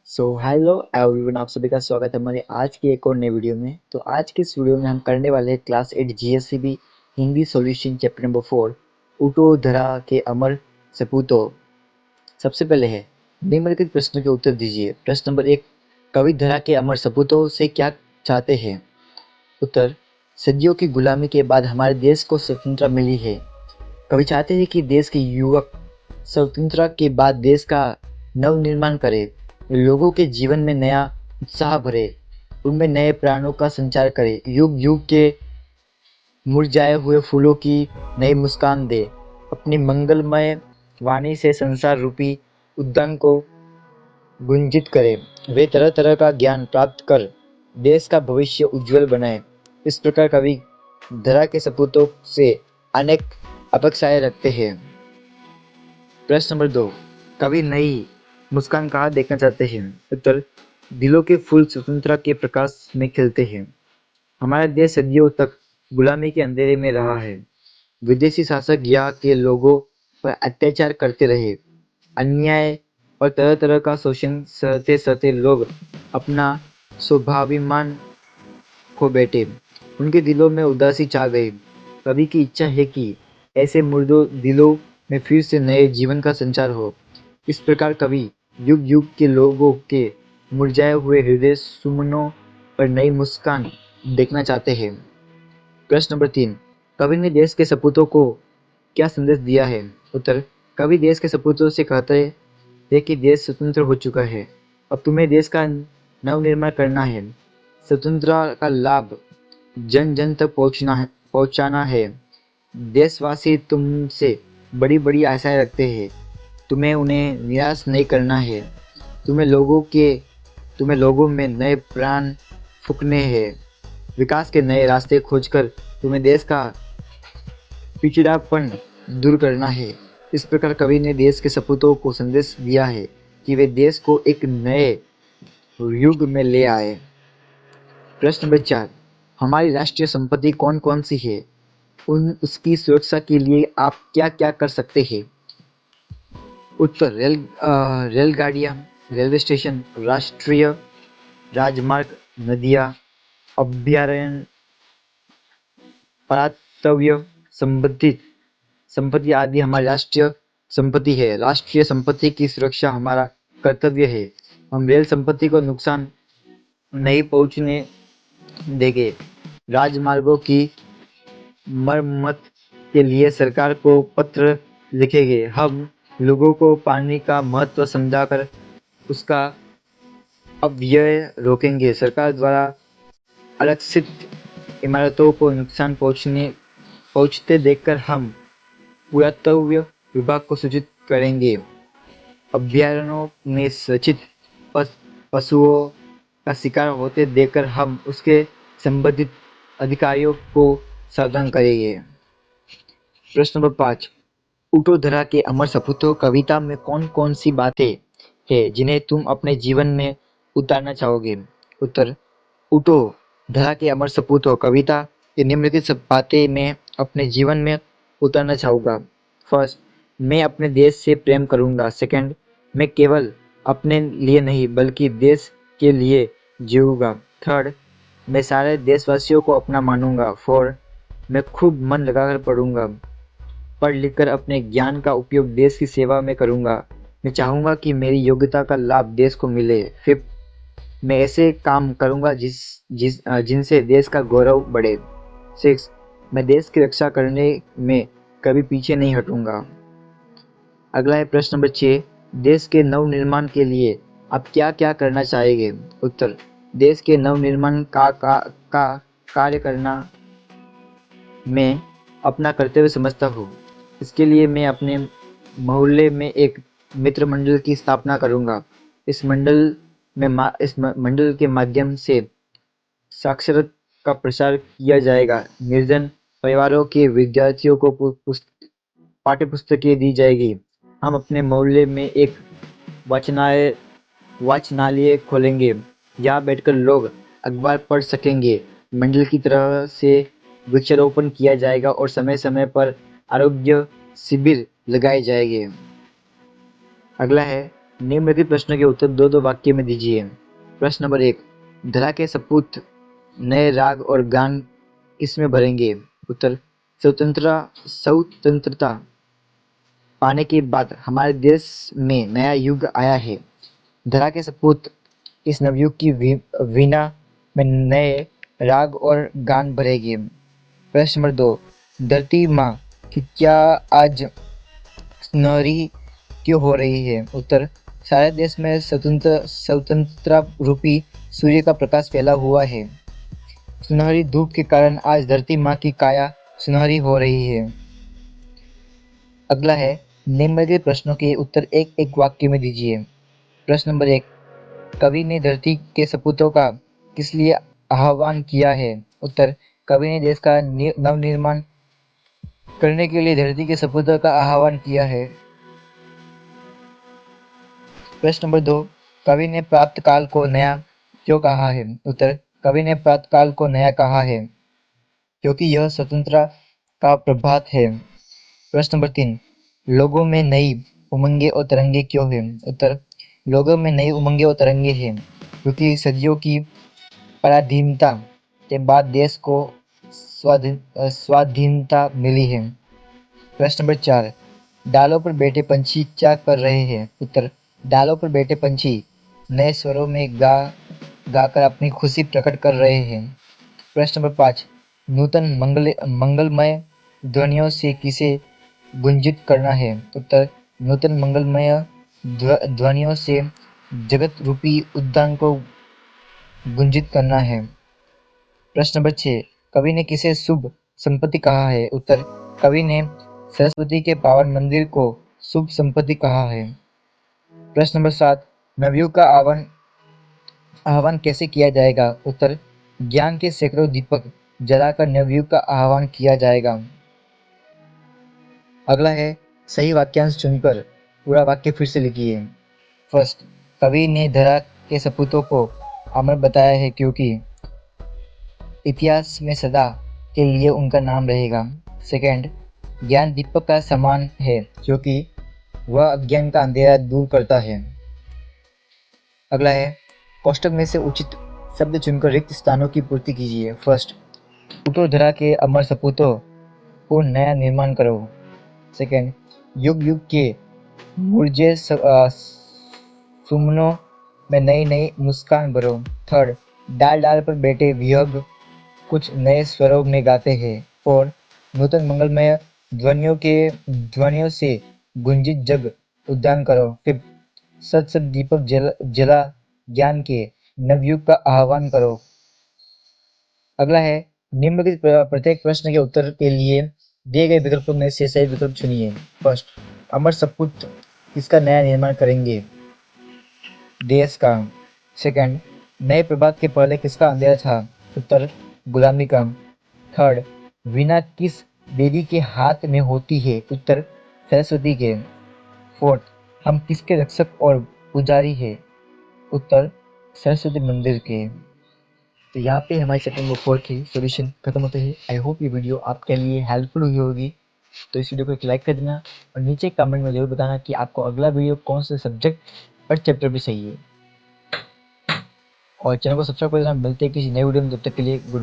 Hello everyone, आप सभी का स्वागत है हमारे आज की एक और नई वीडियो में। तो आज की इस वीडियो में हम करने वाले हैं class 8 GSCB Hindi solution chapter number 4 उठो धरा के अमर सपूतों। सबसे पहले है निम्नलिखित प्रश्नों के उत्तर दीजिए। प्रश्न नंबर 1, कवि धरा के अमर सपूतों से क्या चाहते हैं? उत्तर, सदियों की गुलामी के बाद हमारे देश को स्वतंत्रता मिली है। कवि चाहते हैं कि देश के युवक स्वतंत्रता के बाद देश का नव निर्माण करे, लोगों के जीवन में नया उत्साह भरे, उनमें नए प्राणों का संचार करे, युग युग के मुरझाए हुए फूलों की नई मुस्कान दे, अपनी मंगलमय वाणी से संसार रूपी उद्यान को गुंजित करे, वे तरह तरह का ज्ञान प्राप्त कर देश का भविष्य उज्जवल बनाए। इस प्रकार कवि धरा के सपूतों से अनेक अपेक्षाएं रखते हैं। प्रश्न नंबर 2, कवि नई मुस्कान कहाँ देखना चाहते हैं? उत्तर, दिलों के फूल स्वतंत्रता के प्रकाश में खिलते हैं। हमारा देश सदियों तक गुलामी के अंधेरे में रहा है। विदेशी शासक यहाँ के लोगों पर अत्याचार करते रहे, अन्याय और तरह तरह का शोषण सहते सहते लोग अपना स्वाभिमान खो बैठे। उनके दिलों में उदासी छा गई। कवि की इच्छा है कि ऐसे मुर्दों दिलों में फिर से नए जीवन का संचार हो। इस प्रकार कवि युग युग के लोगों के मुरझाए हुए हृदय सुमनों पर नई मुस्कान देखना चाहते हैं। प्रश्न नंबर 3, कवि ने देश के सपूतों को क्या संदेश दिया है? उत्तर, कवि देश के सपूतों से कहते हैं कि देश स्वतंत्र हो चुका है, अब तुम्हें देश का नवनिर्माण करना है। स्वतंत्रता का लाभ जन जन तक पहुंचाना है। देशवासी तुमसे बड़ी बड़ी आशाएं रखते हैं, तुम्हें उन्हें निराश नहीं करना है। तुम्हें लोगों में नए प्राण फूंकने हैं, विकास के नए रास्ते खोजकर तुम्हें देश का पिछड़ापन दूर करना है। इस प्रकार कवि ने देश के सपूतों को संदेश दिया है कि वे देश को एक नए युग में ले आए। प्रश्न नंबर 4, हमारी राष्ट्रीय संपत्ति कौन कौन सी है? उसकी सुरक्षा के लिए आप क्या क्या कर सकते हैं? उत्तर, रेलगाड़ियाँ, रेलवे स्टेशन, राष्ट्रीय राजमार्ग, नदियाँ, अभयारण्य, पुरातत्व संपत्ति आदि हमारी राष्ट्रीय संपत्ति है। राष्ट्रीय संपत्ति की सुरक्षा हमारा कर्तव्य है। हम रेल संपत्ति को नुकसान नहीं पहुंचने देंगे। राजमार्गों की मरम्मत के लिए सरकार को पत्र लिखेंगे। हम लोगों को पानी का महत्व समझाकर उसका अपव्यय रोकेंगे। सरकार द्वारा आरक्षित इमारतों को नुकसान पहुंचते देखकर हम पुरातत्व विभाग को सूचित करेंगे। अभयारण्यों में सूचित पशुओं का शिकार होते देखकर हम उसके संबंधित अधिकारियों को सावधान करेंगे। प्रश्न नंबर 5, उठो धरा के अमर सपूतों कविता में कौन कौन सी बातें हैं जिन्हें तुम अपने जीवन में उतारना चाहोगे? उत्तर, उठो धरा के अमर सपूतों कविता के निम्नलिखित सब बातें मैं अपने जीवन में उतारना चाहूँगा। फर्स्ट, मैं अपने देश से प्रेम करूँगा। सेकंड, मैं केवल अपने लिए नहीं बल्कि देश के लिए जीऊँगा। थर्ड, मैं सारे देशवासियों को अपना मानूंगा। फोर्थ, मैं खूब मन लगाकर पढ़ूंगा, पढ़ लिखकर अपने ज्ञान का उपयोग देश की सेवा में करूंगा। मैं चाहूँगा कि मेरी योग्यता का लाभ देश को मिले। फिफ्थ, मैं ऐसे काम करूंगा जिनसे देश का गौरव बढ़े। सिक्स, मैं देश की रक्षा करने में कभी पीछे नहीं हटूंगा। अगला है प्रश्न नंबर 6, देश के नवनिर्माण के लिए आप क्या क्या करना चाहेंगे? उत्तर, देश के नवनिर्माण का कार्य करना मैं अपना कर्तव्य समझता हूँ। इसके लिए मैं अपने मोहल्ले में एक मित्र मंडल की स्थापना करूंगा। इस मंडल के माध्यम से साक्षरता का प्रसार किया जाएगा। निर्धन परिवारों के विद्यार्थियों को पाठ्य पुस्तकें दी जाएगी। हम अपने मोहल्ले में एक वाचनालय खोलेंगे। यहाँ बैठकर लोग अखबार पढ़ सकेंगे। मंडल की तरफ से वृक्षारोपण किया जाएगा और समय समय पर आरोग्य शिविर लगाए जाएंगे। अगला है निम्नलिखित प्रश्नों के उत्तर दो दो वाक्य में दीजिए। प्रश्न नंबर 1, धरा के सपूत नए राग और गान किसमें भरेंगे? उत्तर, स्वतंत्रता पाने के बाद हमारे देश में नया युग आया है। धरा के सपूत इस नवयुग की वीणा में नए राग और गान भरेंगे। प्रश्न नंबर 2, धरती माँ की क्या आज सुनहरी क्यों हो रही है? उत्तर, सारे देश में स्वतंत्रता रूपी सूर्य का प्रकाश फैला हुआ है। सुनहरी धूप के कारण आज धरती माँ की काया सुनहरी हो रही है। अगला है, निम्नलिखित प्रश्नों के उत्तर एक एक वाक्य में दीजिए। प्रश्न नंबर 1, कवि ने धरती के सपूतों का किस लिए आह्वान किया है? उत्तर, कवि ने देश का नवनिर्माण करने के लिए धरती के सपूतों का आह्वान किया है। प्रश्न नंबर 2, कवि ने प्राप्त काल को नया क्यों कहा है? उत्तर, कवि ने प्राप्त काल को नया कहा है क्योंकि यह स्वतंत्रता का प्रभात है। प्रश्न नंबर 3, लोगों में नई उमंगें और तरंगे क्यों हैं? उत्तर, लोगों में नई उमंगें और तरंगे हैं क्योंकि सदियों की पराधीनता के बाद देश को स्वाधीनता मिली है। प्रश्न नंबर 4, डालों पर बैठे पंछी क्या कर रहे हैं? उत्तर, डालों पर बैठे पंछी नए स्वरों में गाकर अपनी खुशी प्रकट कर रहे हैं। प्रश्न नंबर 5, नूतन मंगलमय ध्वनियों से किसे गुंजित करना है? उत्तर, नूतन मंगलमय ध्वनियों से जगत रूपी उद्यान को गुंजित करना है। प्रश्न नंबर 6, कवि ने किसे शुभ संपत्ति कहा है? उत्तर, कवि ने सरस्वती के पावन मंदिर को शुभ संपत्ति कहा है। प्रश्न नंबर 7, नवयुग का आह्वान कैसे किया जाएगा? उत्तर, ज्ञान के सैकड़ों दीपक जलाकर नवयुग का आह्वान किया जाएगा। अगला है, सही वाक्यांश चुनकर पूरा वाक्य फिर से लिखिए। फर्स्ट, कवि ने धरा के सपूतों को अमर बताया है क्योंकि इतिहास में सदा के लिए उनका नाम रहेगा। सेकंड, ज्ञान दीपक का समान है क्योंकि वह अज्ञान का अंधेरा दूर करता है। अगला है, कोष्टक में से उचित शब्द चुनकर रिक्त स्थानों की पूर्ति कीजिए। फर्स्ट, उठो धरा के अमर सपूतों को नया निर्माण करो। सेकंड, युग युग के मुरझे सुमनों में नई नई मुस्कान भरो। थर्ड, डाल डाल पर बैठे विहंग कुछ नए स्वरों में गाते हैं। और नूतन मंगलमय ध्वनियों से गुंजित जग उद्यान करो। फिफ्थ, सत सत दीपक जला ज्ञान के नवयुग का आह्वान करो। अगला है, निम्नलिखित प्रत्येक प्रश्न के उत्तर के लिए दिए गए विकल्पों में से सही विकल्प चुनिए। फर्स्ट, अमर सपूत किसका नया निर्माण करेंगे? देश का। सेकंड, नए प्रभात के पहले किसका अंधेरा था? उत्तर, गुलामी का। थर्ड, वीणा किस देवी के हाथ में होती है? उत्तर, सरस्वती के। फोर्थ, हम किसके रक्षक और पुजारी हैं? उत्तर, सरस्वती मंदिर के। तो यहाँ पे हमारे चैप्टर नंबर 4 की सॉल्यूशन खत्म होते हैं। आई होप ये वीडियो आपके लिए हेल्पफुल हुई होगी। तो इस वीडियो को एक लाइक कर देना और नीचे कमेंट में जरूर बताना कि आपको अगला वीडियो कौन से सब्जेक्ट और चैप्टर पे चाहिए। और चैनल को सब्सक्राइब कर देना। मिलते हैं किसी नए वीडियो में, तब तक के लिए गुड बाय।